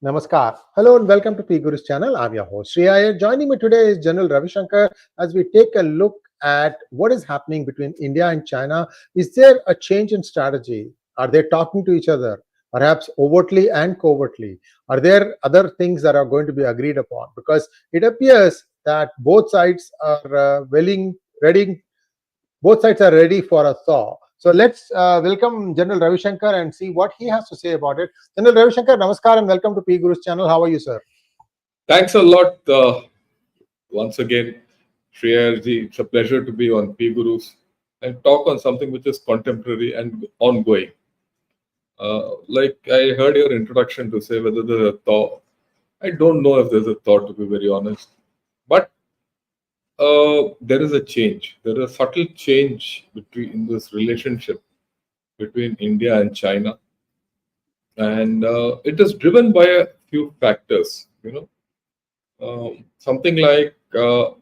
Namaskar. Hello and welcome to P Guru's channel. I'm your host Sri Iyer. Joining me today is General Ravi Shankar as we take a look at what is happening between India and China. Is there a change in strategy? Are they talking to each other, perhaps overtly and covertly? Are there other things that are going to be agreed upon? Because it appears that both sides are both sides are ready for a thaw. So let's welcome General Ravi Shankar and see what he has to say about it. General Ravi Shankar, namaskar and welcome to P Guru's channel. How are you, sir? Thanks a lot once again, Shreyarji. It's a pleasure to be on P Gurus and talk on something which is contemporary and ongoing. Like I heard your introduction to say whether there's a thought. I don't know if there's a thought, to be very honest. But there is a change. There is a subtle change between in this relationship between India and China, and it is driven by a few factors. Something like the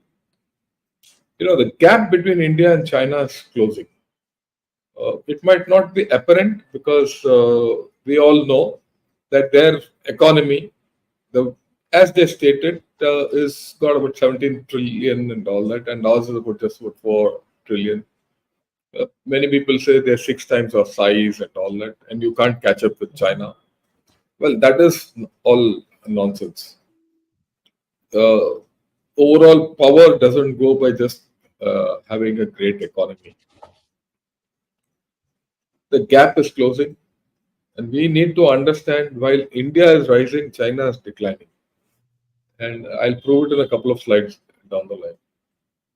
gap between India and China is closing. It might not be apparent because we all know that their economy, as they stated, is got about 17 trillion and all that, and ours is about just about 4 trillion. Many people say they're 6 times our size and all that, and you can't catch up with China. Well, that is all nonsense. Overall power doesn't go by just having a great economy. The gap is closing, and we need to understand while India is rising, China is declining. And I'll prove it in a couple of slides down the line.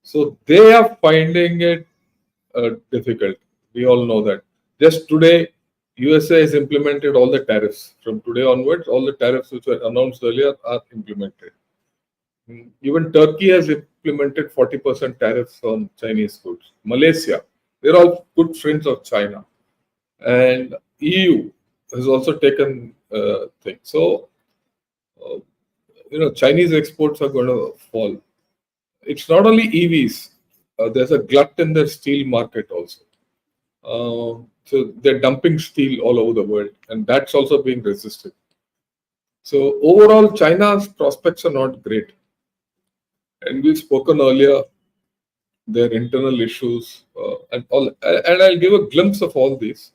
So they are finding it difficult. We all know that. Just today, USA has implemented all the tariffs. From today onwards, all the tariffs which were announced earlier are implemented. Even Turkey has implemented 40% tariffs on Chinese goods. Malaysia, they're all good friends of China. And EU has also taken things. So, Chinese exports are going to fall. It's not only EVs. There's a glut in the steel market also. So they're dumping steel all over the world, and that's also being resisted. So overall, China's prospects are not great. And we've spoken earlier their internal issues and all. And I'll give a glimpse of all these.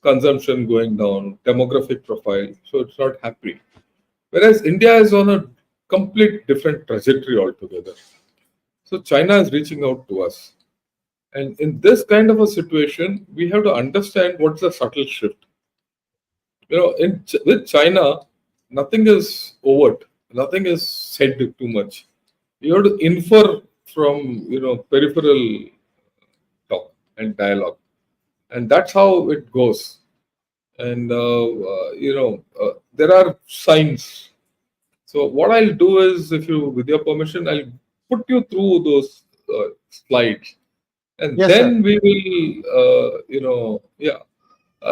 Consumption going down, demographic profile, so it's not happy. Whereas India is on a complete different trajectory altogether. So China is reaching out to us. And in this kind of a situation, we have to understand what's the subtle shift. With China, nothing is overt, nothing is said too much. You have to infer from peripheral talk and dialogue, and that's how it goes. And there are signs. So what I'll do is, if you, with your permission, I'll put you through those slides, and Yes, sir. then we will,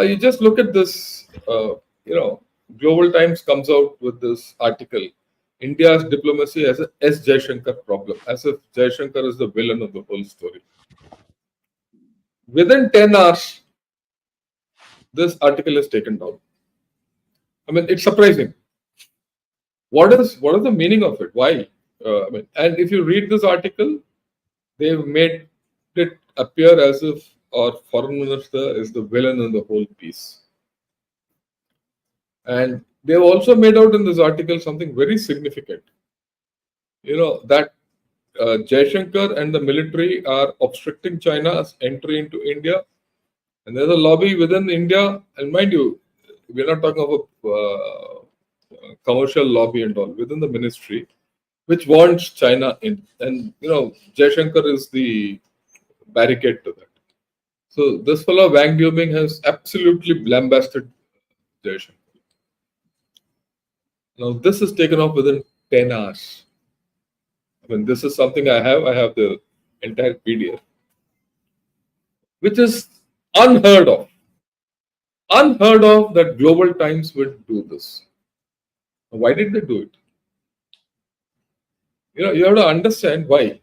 you just look at this. Global Times comes out with this article. India's diplomacy as a S. Jaishankar problem, as if Jaishankar is the villain of the whole story. Within 10 hours, this article is taken down. I mean, it's surprising. What is the meaning of it? Why? And if you read this article, they've made it appear as if our foreign minister is the villain in the whole piece. And they've also made out in this article something very significant. That Jaishankar and the military are obstructing China's entry into India. And there's a lobby within India. And mind you, we're not talking about commercial lobby and all, within the ministry, which wants China in. And, Jaishankar is the barricade to that. So this fellow Wang Yuming has absolutely lambasted Jaishankar. Now this is taken off within 10 hours. I mean, this is something I have. I have the entire PDF, which is unheard of. Unheard of that Global Times would do this. Why did they do it? You have to understand why.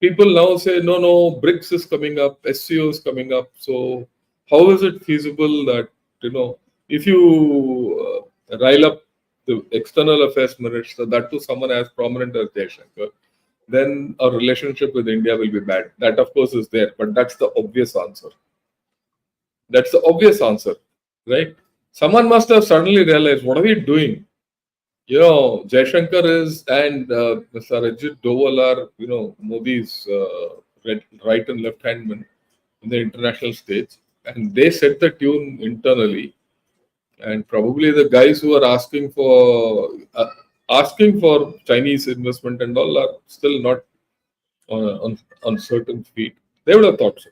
People now say, no, BRICS is coming up, SCO is coming up. So how is it feasible that, if you rile up the external affairs minister, that too someone as prominent as Jaishankar, then our relationship with India will be bad. That, of course, is there, but that's the obvious answer. That's the obvious answer, right? Someone must have suddenly realized, what are we doing? Jaishankar is and Mr. Ajit Doval are, Modi's right and left hand man in the international stage, and they set the tune internally. And probably the guys who are asking for Chinese investment and all are still not on certain feet. They would have thought so.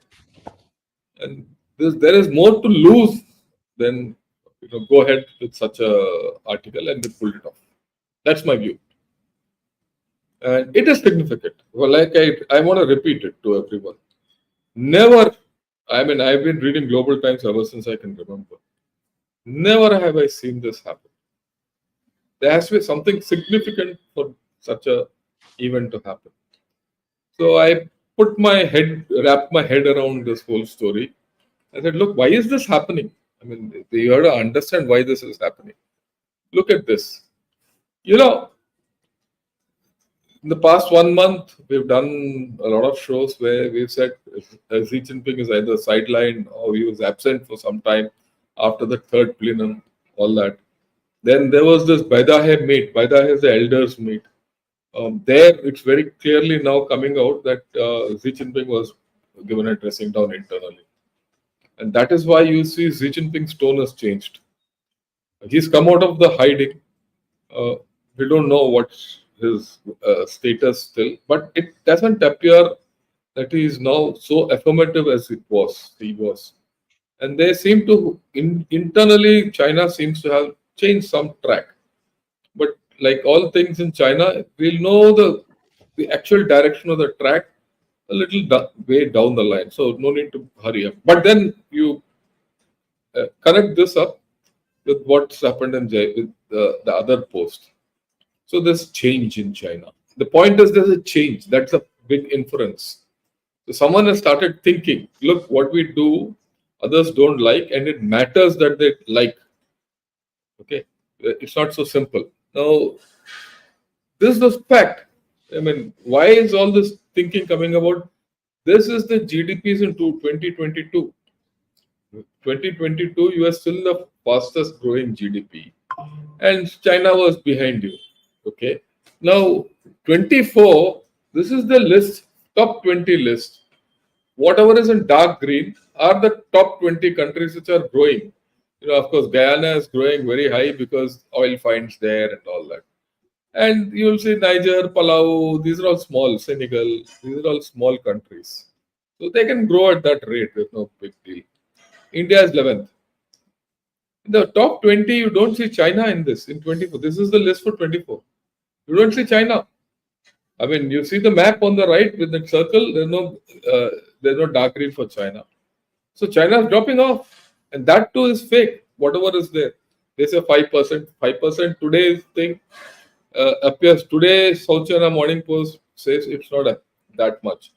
And there is more to lose than go ahead with such a article and they pulled it off. That's my view. And it is significant. Well, like I want to repeat it to everyone. Never, I've been reading Global Times ever since I can remember. Never have I seen this happen. There has to be something significant for such a event to happen. So I wrapped my head around this whole story. I said, look, why is this happening? You have to understand why this is happening. Look at this. In the past 1 month, we've done a lot of shows where we've said Xi Jinping is either sidelined or he was absent for some time after the third plenum, all that. Then there was this Baidahe meet. Baidahe is the elders meet. There, it's very clearly now coming out that Xi Jinping was given a dressing down internally. And that is why you see Xi Jinping's tone has changed. He's come out of the hiding. We don't know what's his status still, but it doesn't appear that he is now so affirmative as he was. And they seem to, internally, China seems to have changed some track. But like all things in China, we'll know the actual direction of the track a little way down the line. So no need to hurry up. But then you connect this up with what's happened with the other post. So there's change in China. The point is there's a change. That's a big inference. So someone has started thinking, look, what we do, others don't like, and it matters that they like. Okay, it's not so simple. Now, this is the fact. Why is all this thinking coming about? This is the GDPs in 2022. 2022, you are still the fastest growing GDP, and China was behind you. Okay. Now, 24, this is the list, top 20 list. Whatever is in dark green are the top 20 countries which are growing. Of course, Guyana is growing very high because oil finds there and all that. And you will see Niger, Palau, these are all small, Senegal, these are all small countries. So they can grow at that rate, there's no big deal. India is 11th. In the top 20, you don't see China in this, in 24. This is the list for 24. You don't see China. You see the map on the right with the circle, there's no dark green for China. So China is dropping off. And that too is fake, whatever is there. They say 5%. 5% today's thing appears. Today, South China Morning Post says it's not that much.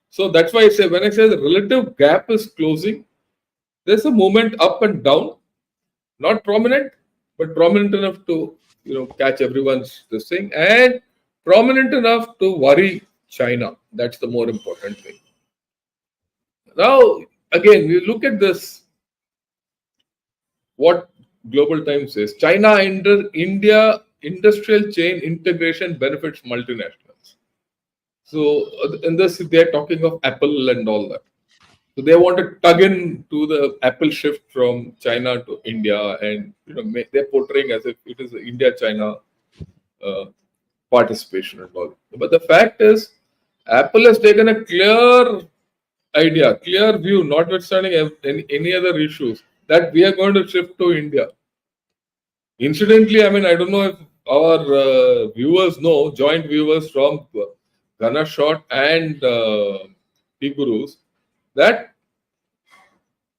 So that's why when I say the relative gap is closing, there's a movement up and down. Not prominent, but prominent enough to catch everyone's this thing, and prominent enough to worry China. That's the more important thing. Now, again, we look at this. What Global Times says: China India industrial chain integration benefits multinationals. So in this, they're talking of Apple and all that. So they want to tug in to the Apple shift from China to India, and they're portraying as if it is India-China participation and all. But the fact is, Apple has taken a clear idea, clear view, notwithstanding any other issues, that we are going to shift to India. Incidentally, I don't know if our viewers know, joint viewers from Ghana Shot and T-Gurus, that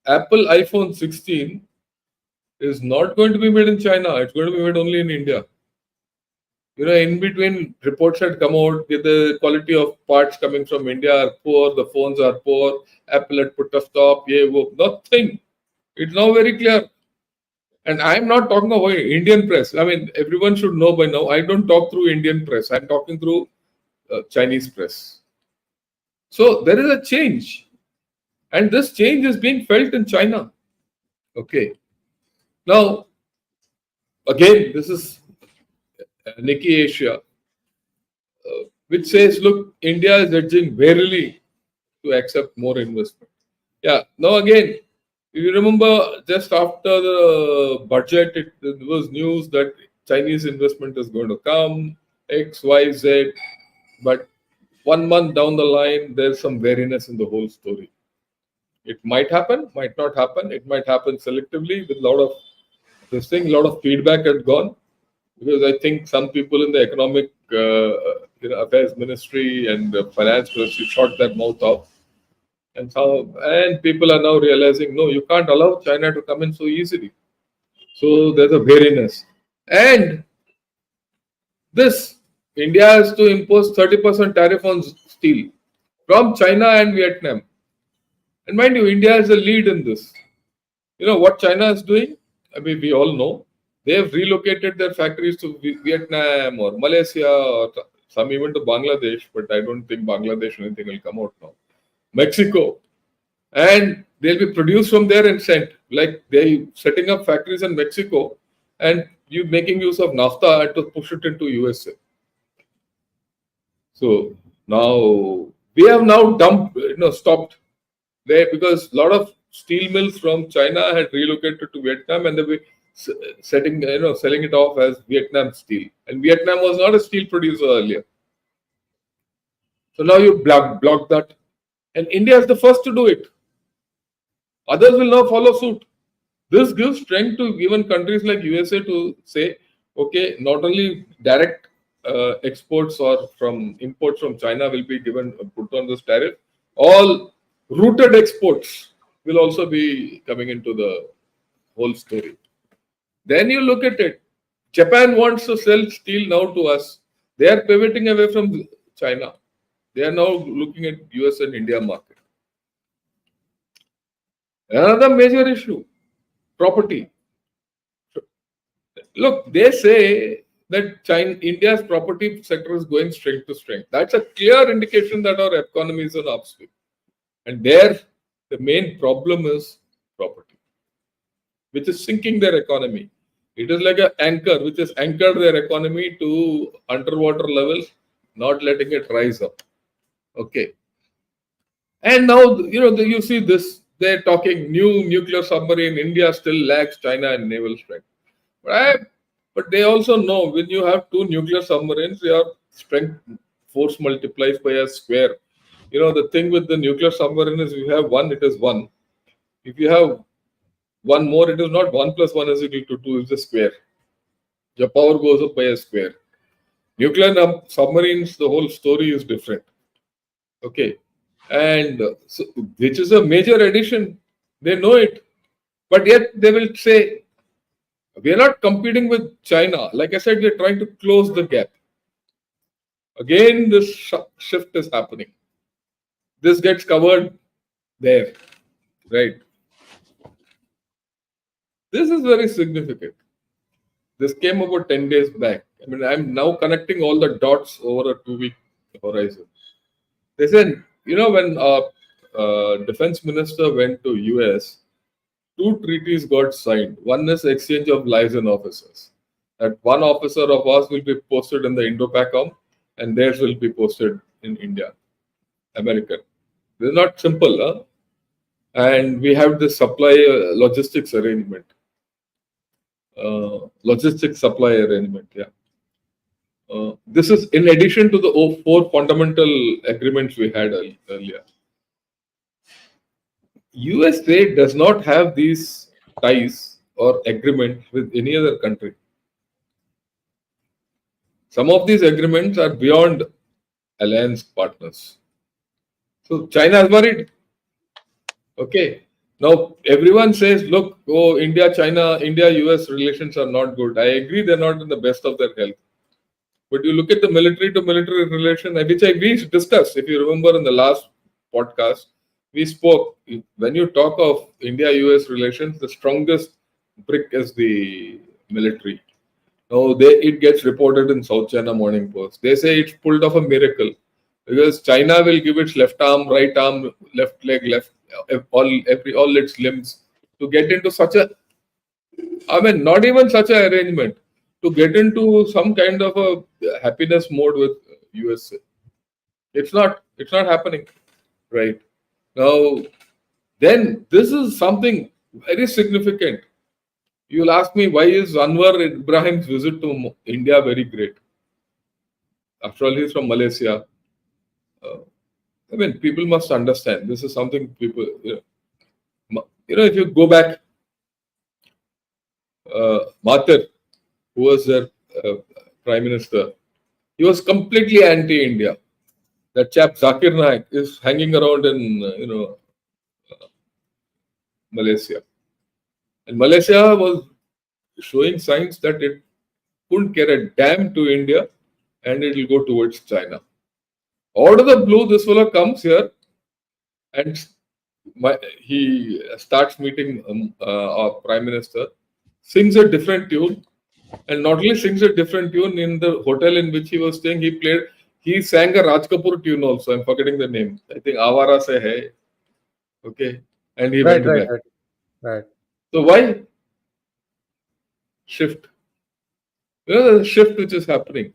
Apple iPhone 16 is not going to be made in China. It's going to be made only in India. In between, reports had come out with the quality of parts coming from India are poor, the phones are poor, Apple had put a stop, nothing. It's now very clear. And I'm not talking about Indian press. I mean, everyone should know by now, I don't talk through Indian press. I'm talking through Chinese press. So there is a change. And this change is being felt in China. Okay. Now, again, this is Nikkei Asia, which says, look, India is edging warily to accept more investment. Yeah. Now, again, if you remember, just after the budget, it was news that Chinese investment is going to come, X, Y, Z. But 1 month down the line, there's some wariness in the whole story. It might happen, might not happen. It might happen selectively with a lot of this thing, a lot of feedback had gone, because I think some people in the economic affairs ministry and the finance ministry shot their mouth off. And people are now realizing, no, you can't allow China to come in so easily. So there's a wariness. And this, India has to impose 30% tariff on steel from China and Vietnam. And mind you, India is a lead in this. You know what China is doing? I mean, we all know. They have relocated their factories to Vietnam or Malaysia or some even to Bangladesh, but I don't think Bangladesh anything will come out now. Mexico. And they'll be produced from there and sent. Like they setting up factories in Mexico and you making use of NAFTA to push it into USA. So now we have now stopped there because a lot of steel mills from China had relocated to Vietnam and they were selling it off as Vietnam steel. And Vietnam was not a steel producer earlier. So now you block that. And India is the first to do it. Others will now follow suit. This gives strength to even countries like USA to say, okay, not only direct exports or from imports from China will be put on this tariff, all routed exports will also be coming into the whole story. Then you look at it. Japan wants to sell steel now to us. They are pivoting away from China. They are now looking at US and India market. Another major issue, property. Look, they say that India's property sector is going strength to strength. That's a clear indication that our economy is on upswing. And there, the main problem is property, which is sinking their economy. It is like an anchor, which has anchored their economy to underwater levels, not letting it rise up. Okay. And now, you see this, they're talking new nuclear submarine. India still lacks China in naval strength. But they also know when you have two nuclear submarines, your strength force multiplies by a square. The thing with the nuclear submarine is if you have one, it is one. If you have one more, it is not 1 + 1 is equal to 2, it's a square. Your power goes up by a square. Nuclear submarines, the whole story is different. Okay. And so, which is a major addition. They know it. But yet they will say, we are not competing with China. Like I said, we are trying to close the gap. Again, this shift is happening. This gets covered there, right? This is very significant. This came about 10 days back. I mean, I'm now connecting all the dots over a 2-week horizon. They said, when defense minister went to US, 2 treaties got signed. One is exchange of liaison officers. That one officer of ours will be posted in the Indo-PACOM and theirs will be posted in India, American. This is not simple, huh? And we have this supply logistics arrangement. Logistics supply arrangement, yeah. This is in addition to the 4 fundamental agreements we had earlier. USA does not have these ties or agreement with any other country. Some of these agreements are beyond alliance partners. So China is worried. Okay. Now everyone says, look, India-China, India-US relations are not good. I agree they're not in the best of their health. But you look at the military to military relation, which we discussed, if you remember in the last podcast, we spoke, when you talk of India-US relations, the strongest BRIC as the military. Now it gets reported in South China Morning Post. They say it's pulled off a miracle because China will give its left arm, right arm, left leg, left all its limbs to get into such a, I mean, not even such an arrangement, to get into some kind of a happiness mode with USA. It's not happening, right? Now, then this is something very significant. You'll ask me, why is Anwar Ibrahim's visit to India very great? After all, he's from Malaysia. Uh, I mean, people must understand. This is something people, if you go back, Mathur, who was their uh, prime minister, he was completely anti-India. That chap Zakir Naik is hanging around in, Malaysia. And Malaysia was showing signs that it couldn't care a damn to India and it will go towards China. Out of the blue, this fellow comes here and he starts meeting our prime minister, sings a different tune, and not only sings a different tune, in the hotel in which he was staying, he sang a Raj Kapoor tune also. I'm forgetting the name. I think Awara Se Hai. Okay. And he Right, went right, back. right, right. So why? Shift. There's a shift which is happening.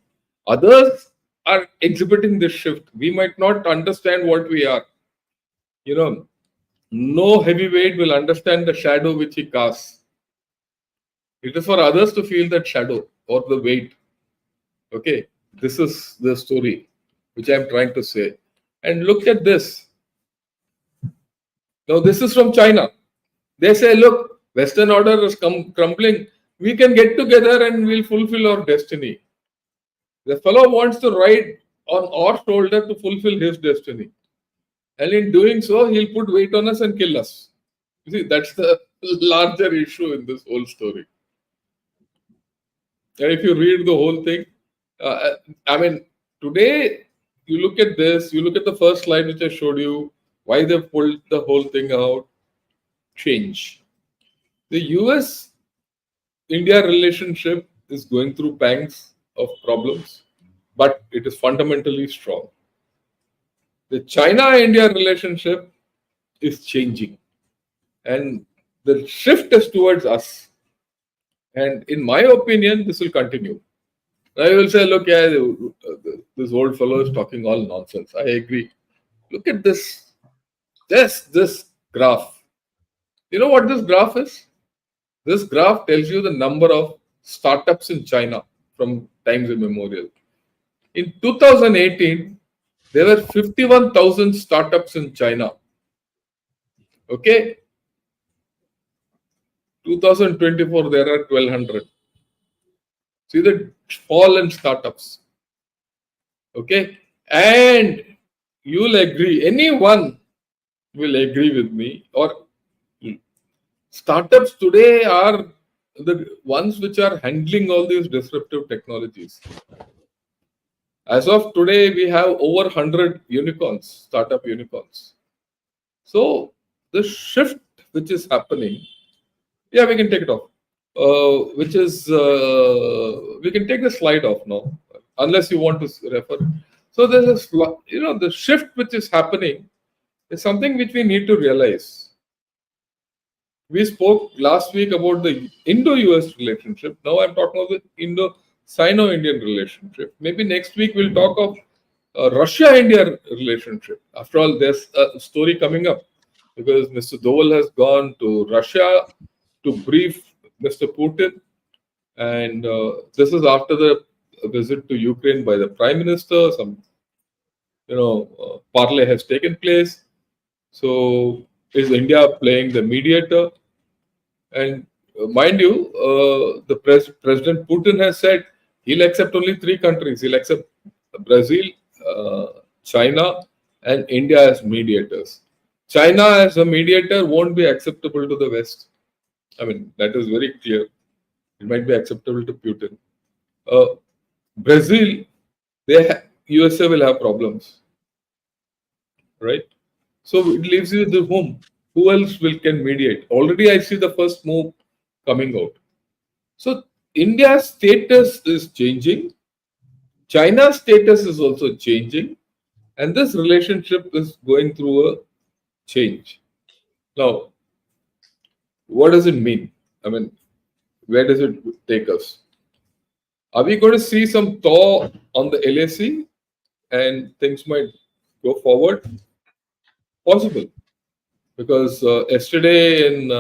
Others are exhibiting this shift. We might not understand what we are. No heavyweight will understand the shadow which he casts. It is for others to feel that shadow or the weight. Okay, this is the story which I'm trying to say. And look at this. Now, this is from China. They say, look, Western order is crumbling. We can get together and we'll fulfill our destiny. The fellow wants to ride on our shoulder to fulfill his destiny. And in doing so, he'll put weight on us and kill us. You see, that's the larger issue in this whole story. And if you read the whole thing, uh, I mean, today you look at this, you look at the first slide which I showed you, why they pulled the whole thing out, change. The US India relationship is going through pangs of problems, but it is fundamentally strong. The China India relationship is changing, and the shift is towards us. And in my opinion, this will continue. I will say, look, yeah, this old fellow is talking all nonsense. I agree. Look at this. This graph. You know what this graph is? This graph tells you the number of startups in China from times immemorial. In 2018, there were 51,000 startups in China. Okay? 2024, there are 1,200. See the fall in startups. Okay? And you'll agree, anyone will agree with me, or startups today are the ones which are handling all these disruptive technologies. As of today, we have over 100 unicorns, startup unicorns. So the shift which is happening, yeah, we can take it off. Which is we can take the slide off now, unless you want to refer. So there's the shift which is happening is something which we need to realize. We spoke last week about the Indo-US relationship. Now I'm talking about the Indo-Sino-Indian relationship. Maybe next week we'll talk of Russia-India relationship. After all, there's a story coming up because Mr. Doval has gone to Russia to brief Mr. Putin, and this is after the visit to Ukraine by the Prime Minister. Some, parley has taken place. So, is India playing the mediator? And mind you, the President Putin has said he'll accept only three countries. He'll accept Brazil, China, and India as mediators. China as a mediator won't be acceptable to the West. I mean, that is very clear. It might be acceptable to Putin. Brazil, USA will have problems, right? So it leaves you the whom? Who else can mediate? Already, I see the first move coming out. So India's status is changing. China's status is also changing. And this relationship is going through a change. Now, what does it mean? I mean, where does it take us? Are we going to see some thaw on the LAC and things might go forward? Possible. Because yesterday in,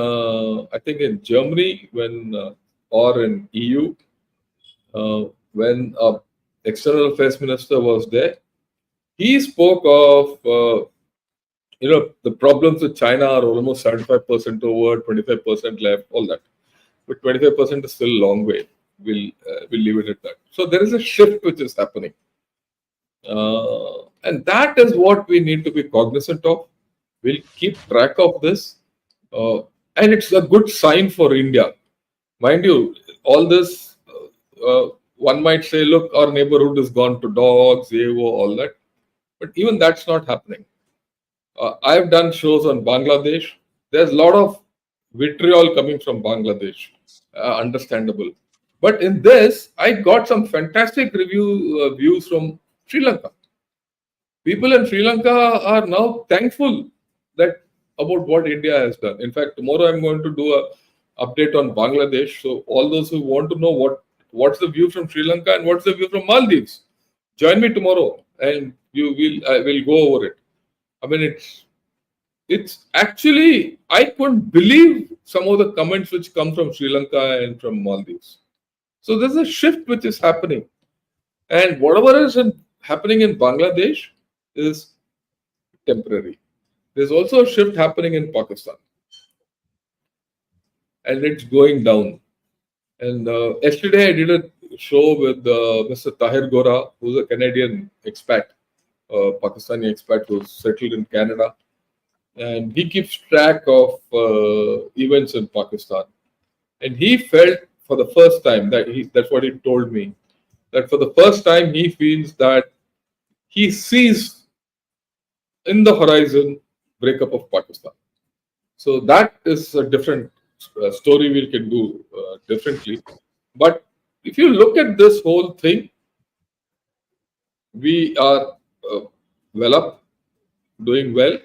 I think in Germany, or in EU, when external affairs minister was there, he spoke of, the problems with China are almost 75% over, 25% left, all that. But 25% is still a long way. We'll leave it at that. So there is a shift which is happening. And that is what we need to be cognizant of. We'll keep track of this. And it's a good sign for India. Mind you, all this, one might say, look, our neighborhood has gone to dogs, AWO, all that. But even that's not happening. I've done shows on Bangladesh. There's a lot of vitriol coming from Bangladesh. Understandable. But in this, I got some fantastic views from Sri Lanka. People in Sri Lanka are now thankful about what India has done. In fact, tomorrow I'm going to do a update on Bangladesh. So all those who want to know what's the view from Sri Lanka and what's the view from Maldives, join me tomorrow and I will go over it. I mean, it's actually, I couldn't believe some of the comments which come from Sri Lanka and from Maldives. So there's a shift which is happening. And whatever is happening in Bangladesh is temporary. There's also a shift happening in Pakistan. And it's going down. And yesterday I did a show with Mr. Tahir Gora, who's a Canadian expat, Pakistani expat who's settled in Canada. And he keeps track of events in Pakistan. And he felt for the first time, that's what he told me, that for the first time he feels that he sees in the horizon breakup of Pakistan. So that is a different story we can do differently. But if you look at this whole thing, we are well up, doing well.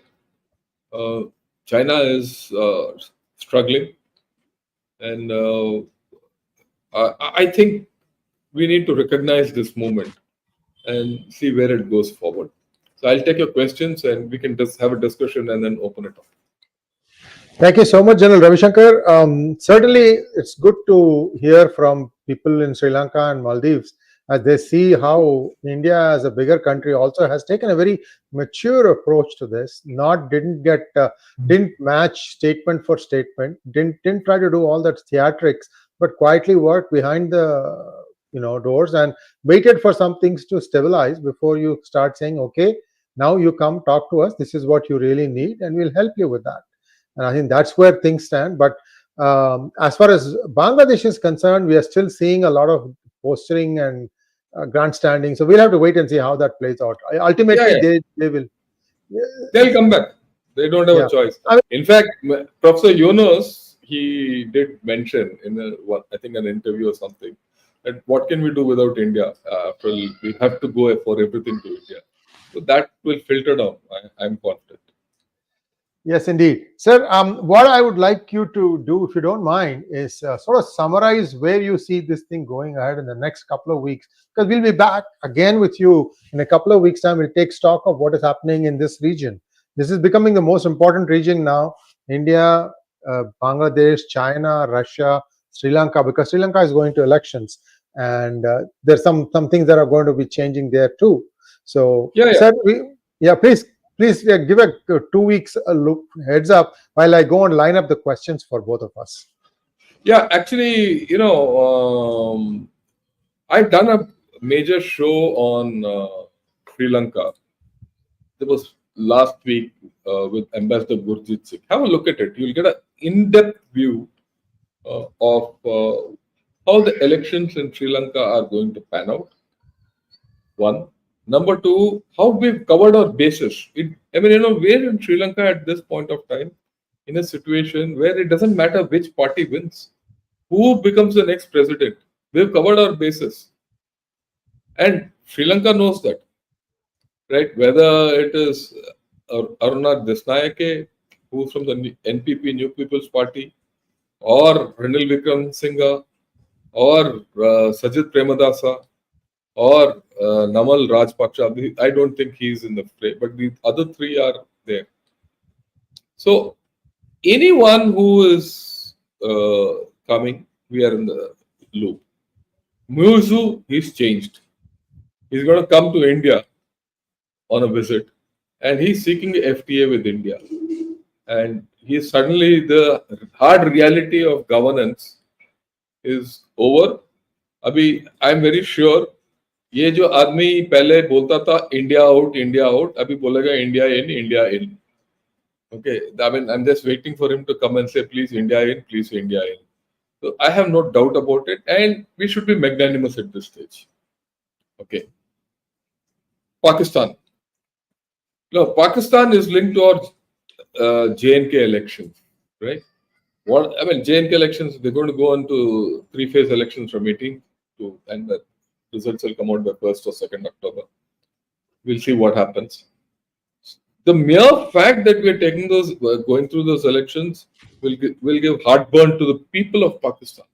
China is struggling. And I think we need to recognize this moment and see where it goes forward. So I'll take your questions and we can just have a discussion and then open it up. Thank you so much, General Ravi Shankar. Certainly, it's good to hear from people in Sri Lanka and Maldives as they see how India, as a bigger country, also has taken a very mature approach to this. Didn't match statement for statement, didn't try to do all that theatrics, but quietly worked behind the doors and waited for some things to stabilize before you start saying, okay, now you come talk to us. This is what you really need, and we'll help you with that. And I think that's where things stand. But as far as Bangladesh is concerned, we are still seeing a lot of posturing and grandstanding. So we'll have to wait and see how that plays out. Ultimately, they will. They'll come back. They don't have a choice. In fact, Professor Yunus, he did mention in I think an interview or something, that what can we do without India? We have to go for everything to India. So that will filter down. I'm confident. Yes, indeed. Sir, what I would like you to do, if you don't mind, is sort of summarize where you see this thing going ahead in the next couple of weeks, because we'll be back again with you in a couple of weeks' time. We'll take stock of what is happening in this region. This is becoming the most important region now. India, Bangladesh, China, Russia, Sri Lanka, because Sri Lanka is going to elections. And there's some things that are going to be changing there too. So, sir, please give a 2 weeks heads up while I go and line up the questions for both of us. Yeah, actually, I've done a major show on Sri Lanka. It was last week with Ambassador Gurjit Singh. Have a look at it. You'll get an in-depth view of how the elections in Sri Lanka are going to pan out. One. Number two, how we've covered our bases. We're in Sri Lanka at this point of time in a situation where it doesn't matter which party wins. Who becomes the next president? We've covered our bases. And Sri Lanka knows that, right? Whether it is Aruna Desnayake, who's from the NPP, New People's Party, or Ranil Wickremesinghe, or Sajid Premadasa, or Namal Rajpaksha. I don't think he's in the fray, but the other three are there. So anyone who is coming, we are in the loop. Muzu, he's changed. He's going to come to India on a visit, and he's seeking the FTA with India. And he's suddenly the hard reality of governance is over. अभी I'm very sure ये जो आदमी पहले बोलता था India out अभी बोलेगा India in okay I mean I'm just waiting for him to come and say please India in. So I have no doubt about it, and we should be magnanimous at this stage. Okay. Pakistan. No, Pakistan is linked to our J&K elections, right? What I mean, J&K elections, they're going to go on to three-phase elections from 18 to, and the results will come out by 1st or 2nd October. We'll see what happens. The mere fact that we are taking those, going through those elections, will give heartburn to the people of Pakistan.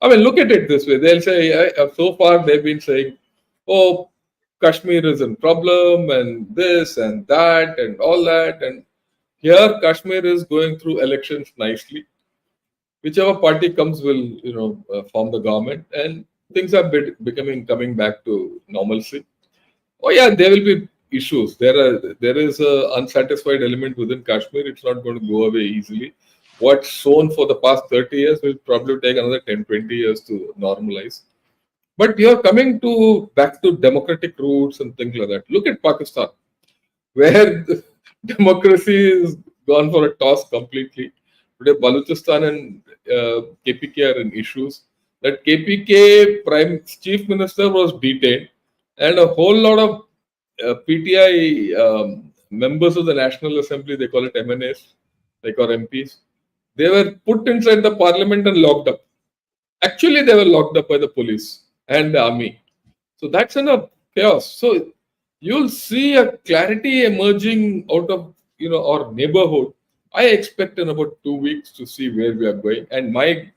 I mean, look at it this way. They'll say, so far they've been saying, oh, Kashmir is a problem and this and that and all that. And here Kashmir is going through elections nicely. Whichever party comes will, form the government, and things are coming back to normalcy. Oh yeah, there will be issues. There is a unsatisfied element within Kashmir. It's not going to go away easily. What's shown for the past 30 years will probably take another 10, 20 years to normalize. But you're coming back to democratic roots and things like that. Look at Pakistan, where democracy is gone for a toss completely. Today, Balochistan and KPK are in issues. That KPK chief minister was detained, and a whole lot of PTI members of the National Assembly, they call it MNAs, like our MPs, they were put inside the parliament and locked up. Actually, they were locked up by the police and the army. So that's enough chaos. So you'll see a clarity emerging out of our neighborhood. I expect in about 2 weeks to see where we are going. And my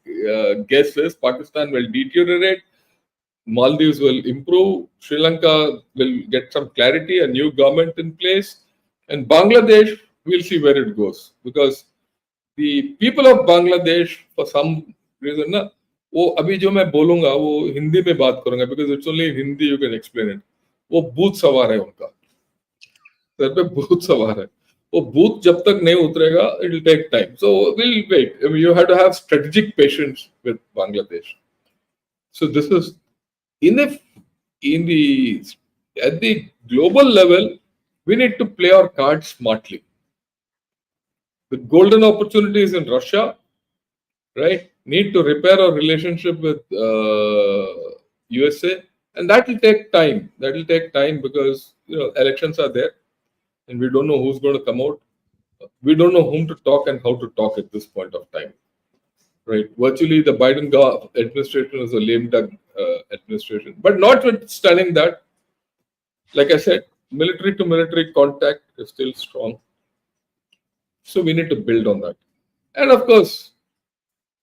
guess is Pakistan will deteriorate, Maldives will improve, Sri Lanka will get some clarity, a new government in place, and Bangladesh, we'll see where it goes. Because the people of Bangladesh, for some reason, ना वो अभी जो मैं बोलूंगा वो हिंदी में बात करूंगा because it's only in Hindi you can explain it. वो भूत सवार है उनका, सर पे भूत सवार है. वो भूत जब तक नहीं उतरेगा, it will take time. So we'll wait. I mean, you have to have strategic patience with Bangladesh. So this is at the global level, we need to play our cards smartly. The golden opportunities in Russia, right? Need to repair our relationship with USA, and that will take time. That will take time because elections are there, and we don't know who's going to come out. We don't know whom to talk and how to talk at this point of time. Right? Virtually, the Biden administration is a lame duck administration. But notwithstanding that, like I said, military to military contact is still strong. So we need to build on that. And of course,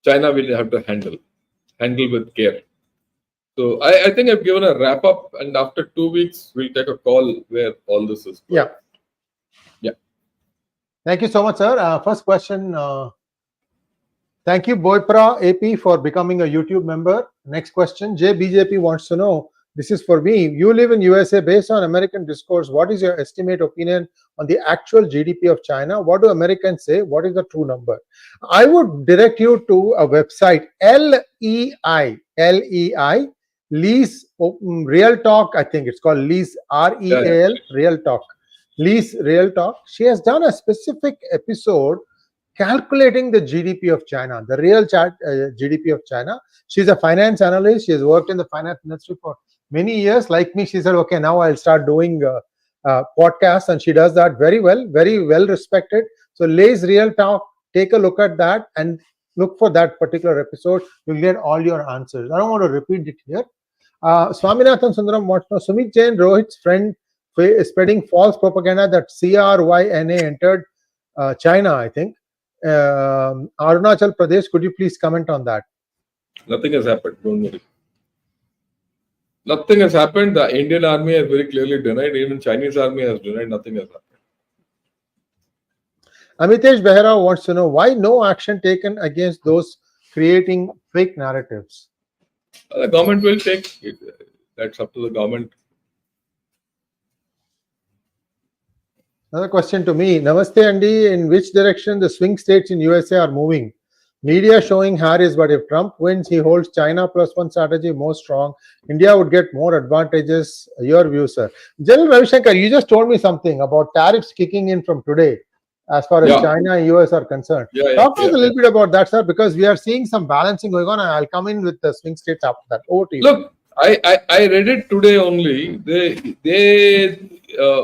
China will have to handle with care. So I think I've given a wrap up, and after 2 weeks, we'll take a call where all this is going. Yeah. Thank you so much, sir. First question. Thank you, Boypra AP, for becoming a YouTube member. Next question. JBJP wants to know, this is for me. You live in USA. Based on American discourse, what is your estimate opinion on the actual GDP of China? What do Americans say? What is the true number? I would direct you to a website, LEI, Lease Real Talk. I think it's called Lease, REAL, Real Talk. Lease Real Talk. She has done a specific episode calculating the GDP of China, the real GDP of China. She's a finance analyst. She has worked in the finance industry for many years. Like me, she said, okay, now I'll start doing podcasts, and she does that very well respected. So Lay's Real Talk, take a look at that. And Look for that particular episode. You'll get all your answers. I don't want to repeat it here. Swaminathan Sundaram wants to know Sumit Jain, Rohit's friend, is spreading false propaganda that CRYNA entered China, I think. Arunachal Pradesh, could you please comment on that? Nothing has happened. Don't worry. Nothing has happened. The Indian army has very clearly denied. Even Chinese army has denied. Nothing has happened. Amitesh Behera wants to know why no action taken against those creating fake narratives. The government will take it. That's up to the government. Another question to me. Namaste Andy, in which direction the swing states in USA are moving? Media showing Harris, but if Trump wins, he holds China plus one strategy more strong. India would get more advantages. Your view, sir. General Ravi Shankar, you just told me something about tariffs kicking in from today as far as China and US are concerned. Talk to us a little bit about that, sir, because we are seeing some balancing going on, and I'll come in with the swing states after that. Over to you. Look, I read it today only.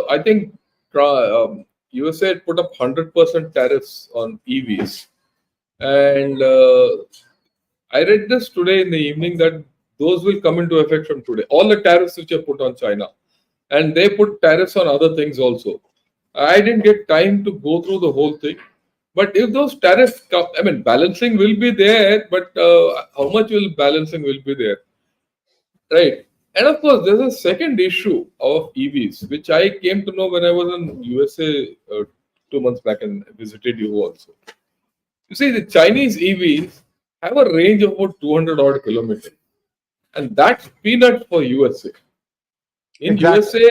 I think USA put up 100% tariffs on EVs. And I read this today in the evening that those will come into effect from today. All the tariffs which are put on China. And they put tariffs on other things also. I didn't get time to go through the whole thing. But if those tariffs come, I mean, balancing will be there, but how much will balancing will be there? Right. And of course, there's a second issue of EVs, which I came to know when I was in USA 2 months back and visited you also. You see, the Chinese EVs have a range of about 200 odd kilometers. And that's peanuts for USA. In USA,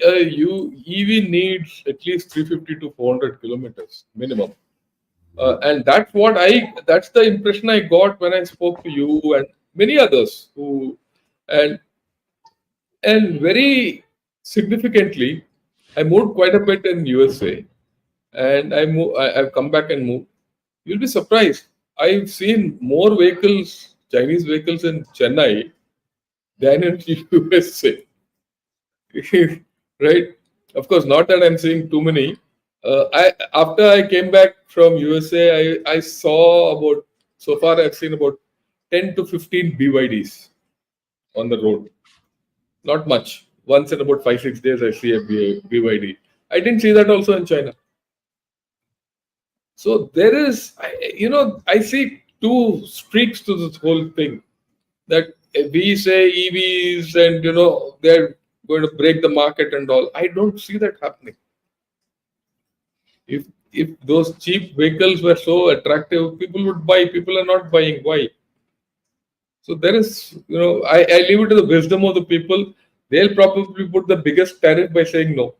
EV needs at least 350 to 400 kilometers minimum. And that's the impression I got when I spoke to you and many others and very significantly, I moved quite a bit in USA, and I've come back and moved. You'll be surprised. I've seen more vehicles, Chinese vehicles in Chennai than in USA. Right? Of course, not that I'm seeing too many. After I came back from USA, I saw so far I've seen about 10 to 15 BYDs on the road. Not much. Once in about 5-6 days, I see a BYD. I didn't see that also in China. So there is, I see two streaks to this whole thing. That we say EVs and, they're going to break the market and all. I don't see that happening. If those cheap vehicles were so attractive, people would buy. People are not buying. Why? So there is, I leave it to the wisdom of the people. They'll probably put the biggest tariff by saying no.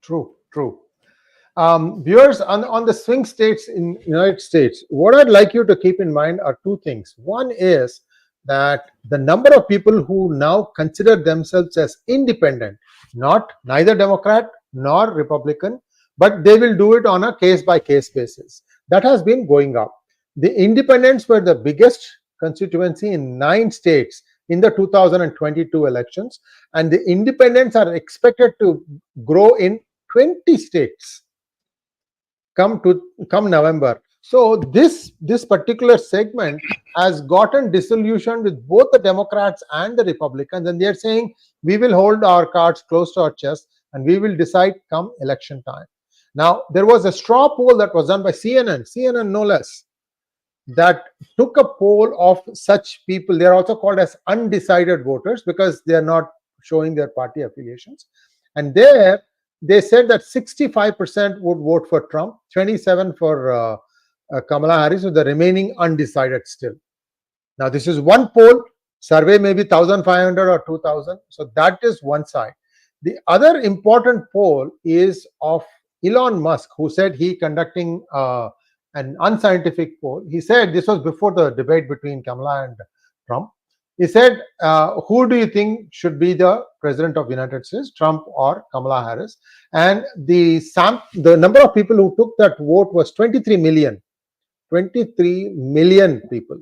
True. Viewers, on the swing states in United States, what I'd like you to keep in mind are two things. One is that the number of people who now consider themselves as independent, neither Democrat nor Republican, but they will do it on a case-by-case basis. That has been going up. The independents were the biggest constituency in 9 states in the 2022 elections, and the independents are expected to grow in 20 states come November. So this particular segment has gotten disillusioned with both the Democrats and the Republicans, and they're saying we will hold our cards close to our chest and we will decide come election time. Now, there was a straw poll that was done by CNN no less, that took a poll of such people. They're also called as undecided voters because they are not showing their party affiliations. And there, they said that 65% would vote for Trump, 27% for Kamala Harris, with the remaining undecided still. Now, this is one poll. Survey may be 1,500 or 2,000. So that is one side. The other important poll is of Elon Musk, who said he conducting an unscientific poll. He said, this was before the debate between Kamala and Trump. He said, who do you think should be the president of the United States, Trump or Kamala Harris? And the number of people who took that vote was 23 million. 23 million people.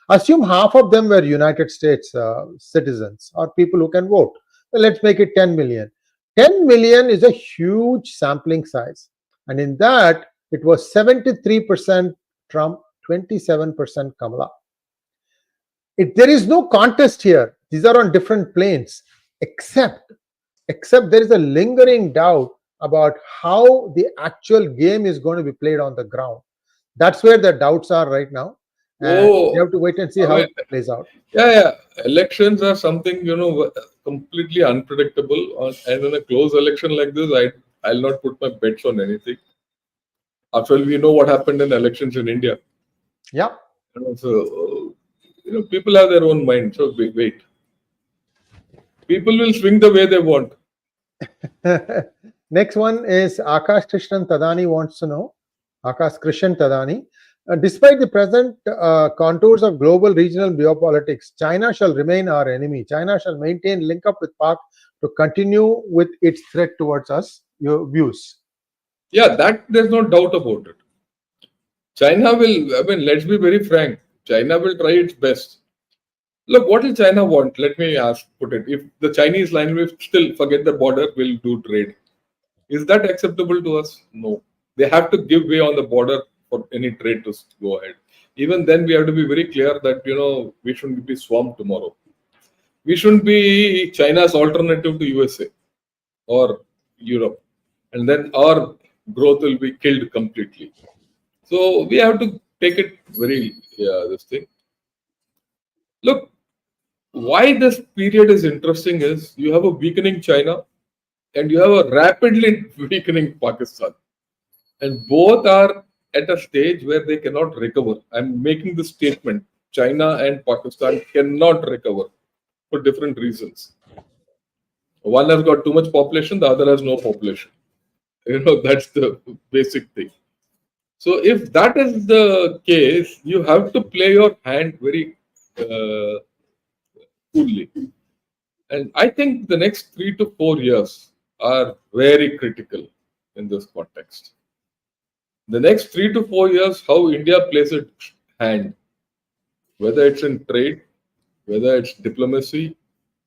Assume half of them were United States citizens or people who can vote. Well, let's make it 10 million. 10 million is a huge sampling size. And in that, it was 73% Trump, 27% Kamala. There is no contest here. These are on different planes, except there is a lingering doubt about how the actual game is going to be played on the ground. That's where the doubts are right now, and we Oh, have to wait and see I how mean, it plays out. yeah. Elections are something, completely unpredictable. And in a close election like this, I'll not put my bets on anything. After all, we know what happened in elections in India. Yeah. So, people have their own mind. So wait. People will swing the way they want. Next one is Akash Krishnan Tadani wants to know. Akash Krishan Tadani. Despite the present contours of global regional geopolitics, China shall remain our enemy. China shall maintain link up with Pak to continue with its threat towards us. Your views? Yeah, that there's no doubt about it. China will, let's be very frank. China will try its best. Look, what will China want? Let me put it. If the Chinese line will still forget the border, will do trade. Is that acceptable to us? No. They have to give way on the border for any trade to go ahead. Even then, we have to be very clear that, we shouldn't be swamped tomorrow. We shouldn't be China's alternative to USA or Europe. And then our growth will be killed completely. So we have to take it very, this thing. Look, why this period is interesting is you have a weakening China and you have a rapidly weakening Pakistan. And both are at a stage where they cannot recover. I'm making this statement. China and Pakistan cannot recover for different reasons. One has got too much population, the other has no population. That's the basic thing. So if that is the case, you have to play your hand very coolly. And I think the next 3 to 4 years are very critical in this context. The next 3 to 4 years, how India plays its hand, whether it's in trade, whether it's diplomacy,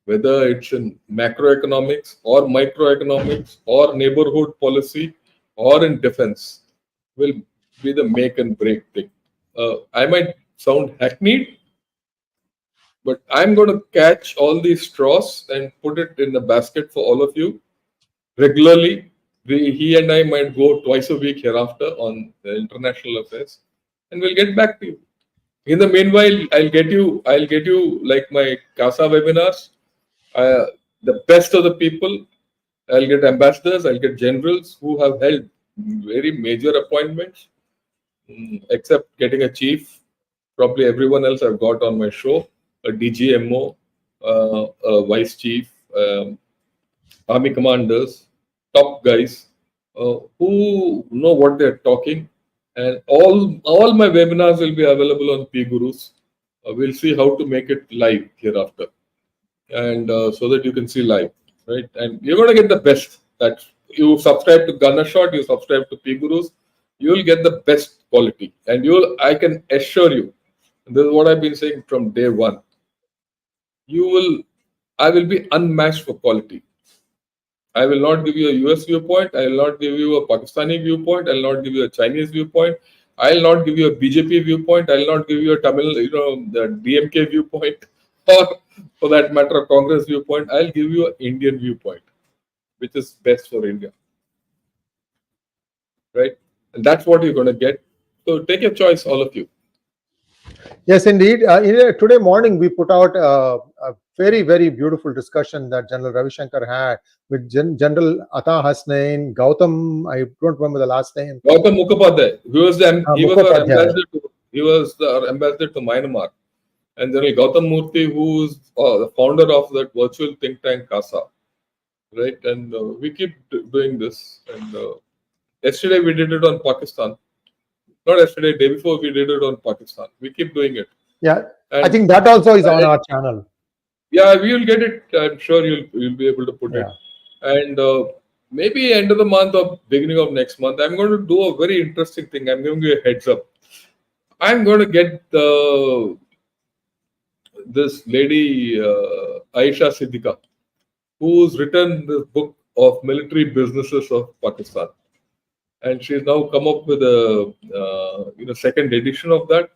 whether it's in macroeconomics or microeconomics or neighborhood policy or in defense, will be the make and break thing. I might sound hackneyed, but I'm going to catch all these straws and put it in the basket for all of you regularly. He and I might go twice a week hereafter on the international affairs, and we'll get back to you. In the meanwhile, I'll get you like my CASA webinars, the best of the people. I'll get ambassadors, I'll get generals who have held very major appointments, except getting a chief. Probably everyone else I've got on my show, a DGMO, a vice chief, army commanders, top guys who know what they're talking. And all my webinars will be available on P Gurus. We'll see how to make it live hereafter, and so that you can see live, right? And you're going to get the best. That you subscribe to Gunner Shot, you subscribe to P Gurus, you will get the best quality. And I can assure you, this is what I've been saying from day one. I will be unmatched for quality. I will not give you a US viewpoint. I will not give you a Pakistani viewpoint. I will not give you a Chinese viewpoint. I will not give you a BJP viewpoint. I will not give you a Tamil, the DMK viewpoint, or for that matter, a Congress viewpoint. I'll give you an Indian viewpoint, which is best for India, right? And that's what you're going to get. So take your choice, all of you. Yes, indeed. Today morning, we put out a very, very beautiful discussion that General Ravi Shankar had with General Ata Hasnain, Gautam, I don't remember the last name. Gautam Mukhopadhyay. He was the ambassador to Myanmar. And General Gautam Murthy, who is the founder of that virtual think tank CASA, right? And we keep doing this. And yesterday we did it on Pakistan. Not yesterday, day before we did it on Pakistan. We keep doing it. Yeah, and I think that also is on our channel. Yeah, we will get it. I'm sure you'll be able to put it. And maybe end of the month or beginning of next month, I'm going to do a very interesting thing. I'm giving you a heads up. I'm going to get this lady Aisha Siddiqa, who's written the book of military businesses of Pakistan. and she's now come up with a second edition of that.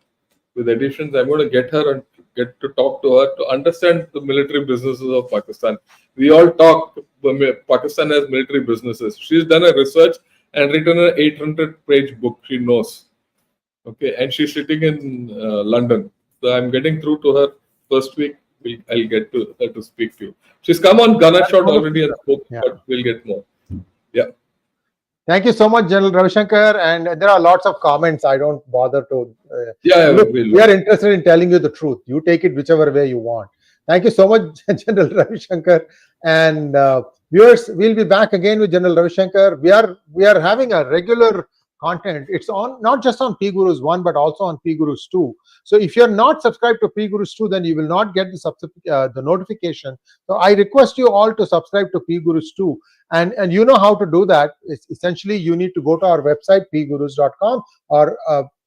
With editions, I'm going to get her and get to talk to her to understand the military businesses of Pakistan. We all talk Pakistan has military businesses. She's done a research and written an 800-page book. She knows. Okay, and she's sitting in London. So I'm getting through to her first week. I'll get to her to speak to you. She's come on Gunner Shot already and spoke, but we'll get more. Yeah. Thank you so much, General Ravi Shankar. And there are lots of comments. I don't bother to. Look, we are interested in telling you the truth. You take it whichever way you want. Thank you so much, General Ravi Shankar. And viewers, we'll be back again with General Ravi Shankar. We are having a regular content. It's on not just on P Gurus 1, but also on P Gurus 2. So if you're not subscribed to P Gurus 2, then you will not get the notification. So I request you all to subscribe to P Gurus 2. And you know how to do that. It's essentially, you need to go to our website, pgurus.com, or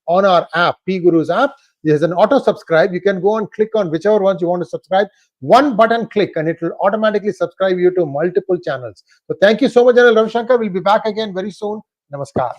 on our app, P Gurus app. There's an auto subscribe. You can go and click on whichever ones you want to subscribe. One button click and it will automatically subscribe you to multiple channels. So thank you so much, General Ravi Shankar. We'll be back again very soon. Namaskar.